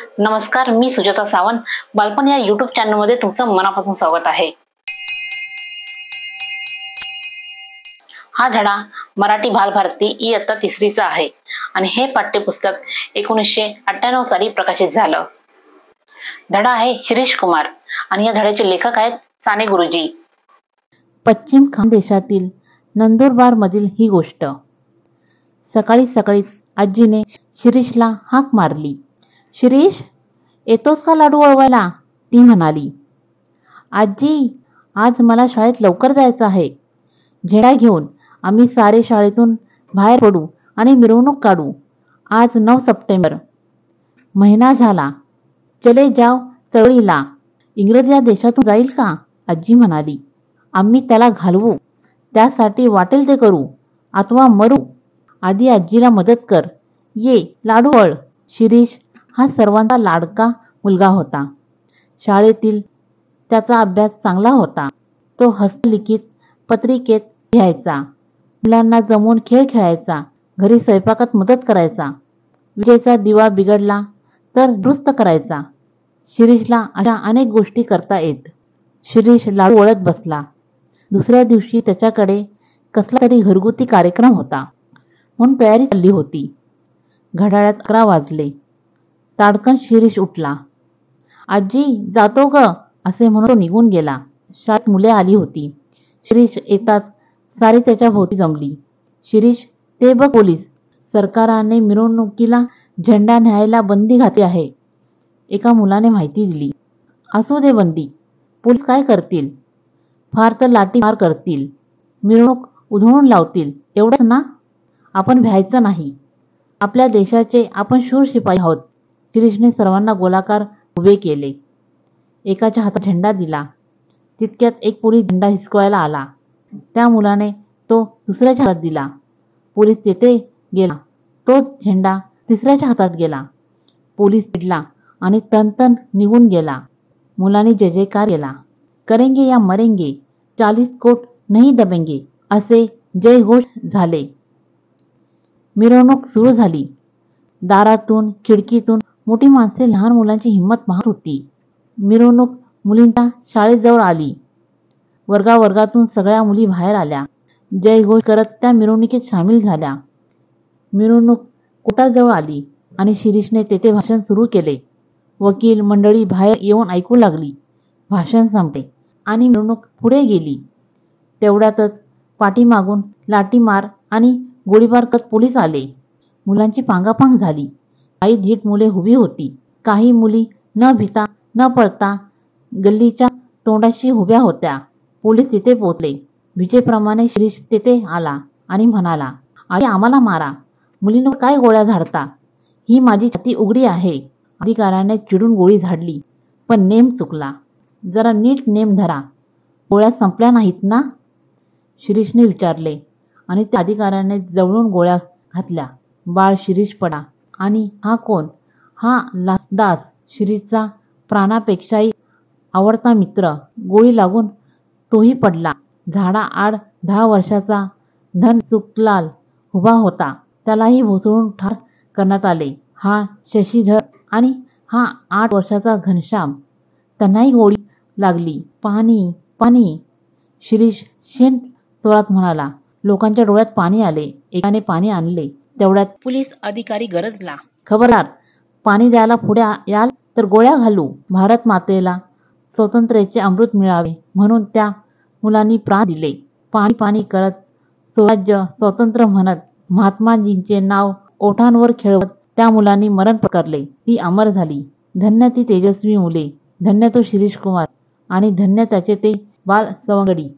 नमस्कार, मी सुजाता सावंत. बालपण या YouTube चॅनलमध्ये तुमचं मनापासून स्वागत आहे. हा धडा मराठी बालभारती इयत्ता 3रीचा आहे आणि हे पाठ्यपुस्तक 1998 साली प्रकाशित झालं. धडा आहे शिरीष कुमार आणि या धड्याचे लेखक आहेत साने गुरुजी. पश्चिम खानदेशातील नंदुरबार मधील ही गोष्ट. सकाळी सकाळी आजीने शिरीषला हाक मारली. शिरीष, येतोस का लाडू वळवायला? ती म्हणाली. आजी, आज मला शाळेत लवकर जायचं आहे. झेंडा घेऊन आम्ही सारे शाळेतून बाहेर पडू आणि मिरवणूक काढू. आज 9 सप्टेंबर. महिना झाला. चले जाव चळवळीला. इंग्रज या देशातून जाईल का? आजी म्हणाली. आम्ही त्याला घालवू. त्यासाठी वाटेल ते करू अथवा मरू. आधी आजीला मदत कर. ये लाडू वळ. शिरीष हा सर्वांचा लाडका मुलगा होता. शाळेतील त्याचा अभ्यास चांगला होता. तो हस्तलिखित पत्रिकेत लिहायचा. मुलांना जमून खेळ खेळायचा. घरी स्वयंपाकात मदत करायचा. विजेचा दिवा बिघडला तर दुरुस्त करायचा. शिरीषला अशा अनेक गोष्टी करता येत. शिरीष लाडू वळत बसला. दुसऱ्या दिवशी त्याच्याकडे कसला तरी घरगुती कार्यक्रम होता म्हणून तयारी चालली होती. घड्याळात 11 वाजले. ताडकन शिरीष उठला. आजी, जातो ग, असे म्हणून तो निघून गेला. शाळेत मुले आली होती. शिरीष येताच सारी त्याच्या भोवती जमली. शिरीष, ते बघ पोलीस. सरकाराने मिरवणुकीला झेंडा न्यायला बंदी घातली आहे. एका मुलाने माहिती दिली. असू दे बंदी. पोलीस काय करतील? फार तर लाठी मार करतील. मिरवणूक उधळून लावतील. एवढंच ना? आपण भ्यायचं नाही. आपल्या देशाचे आपण शूर शिपाई आहोत. शिरीषने सर्वांना गोलाकार उभे केले. एकाच्या हातात झेंडा दिला. तितक्यात एक पोलीस झेंडा हिसकावायला आला. त्या मुलाने तो दुसऱ्याच्या हातात दिला. पोलीस तेथे गेला. तोच झेंडा तिसऱ्याच्या हातात गेला. पोलीस चिडला आणि तनतन निघून गेला. मुलांनी जय जयकार केला. करेंगे या मरेंगे, 40 कोट नहीं दबेंगे, असे जयघोष झाले. मिरवणूक सुरू झाली. दारातून खिडकीतून मोठी माणसे लहान मुलांची हिंमत पाहत होती. मिरवणूक मुलींच्या शाळेजवळ आली. वर्गावर्गातून सगळ्या मुली बाहेर आल्या. जयघोष करत त्या मिरवणुकीत सामील झाल्या. मिरवणूक कोर्टाजवळ आली आणि शिरीषने तेथे भाषण सुरू केले. वकील मंडळी बाहेर येऊन ऐकू लागली. भाषण संपले आणि मिरवणूक पुढे गेली. तेवढ्यातच पाठीमागून लाठीमार आणि गोळीबार करत पोलीस आले. मुलांची पांगापांग झाली. काही धीट मुले उभी होती. काही मुली न भिता न पळता गल्लीच्या तोंडाशी उभ्या होत्या. पोलीस तिथे पोहोचले. विजेप्रमाणे शिरीष तेथे आला आणि म्हणाला, आई, आम्हाला मारा. मुलींवर काय गोळ्या झाडता? ही माझी छाती उघडी आहे. अधिकाऱ्याने चिडून गोळी झाडली, पण नेम चुकला. जरा नीट नेम धरा. गोळ्या संपल्या नाहीत ना? शिरीषने विचारले आणि त्या अधिकाऱ्याने जवळून गोळ्या घातल्या. बाळ शिरीष पडा. आणि हा कोण? हा दास, शिरीषचा प्राणापेक्षाही आवडता मित्र. गोळी लागून तोही पडला. झाडाआड 10 वर्षाचा धनसुखलाल उभा होता. त्यालाही भोसळून ठार करण्यात आले. हा शशीधर आणि हा 8 वर्षाचा घनश्याम. त्यांनाही गोळी लागली. पाणी, पाणी. शिरीष शेण जोरात म्हणाला. लोकांच्या डोळ्यात पाणी आले. एकाने पाणी आणले. तेवढ्यात पोलीस अधिकारी गरजला. खबरदार, पाणी द्यायला पुढे याल तर गोळ्या घालू. भारत मातेला स्वातंत्र्याचे अमृत मिळावे म्हणून त्या मुलांनी प्राण दिले. पाणी पाणी करत, स्वराज्य स्वातंत्र्य म्हणत, महात्माजींचे नाव ओठांवर खेळवत त्या मुलांनी मरण पत्करले. ती अमर झाली. धन्य ती तेजस्वी मुले. धन्य तो शिरीष कुमार आणि धन्य त्याचे ते बाल सवंगडी.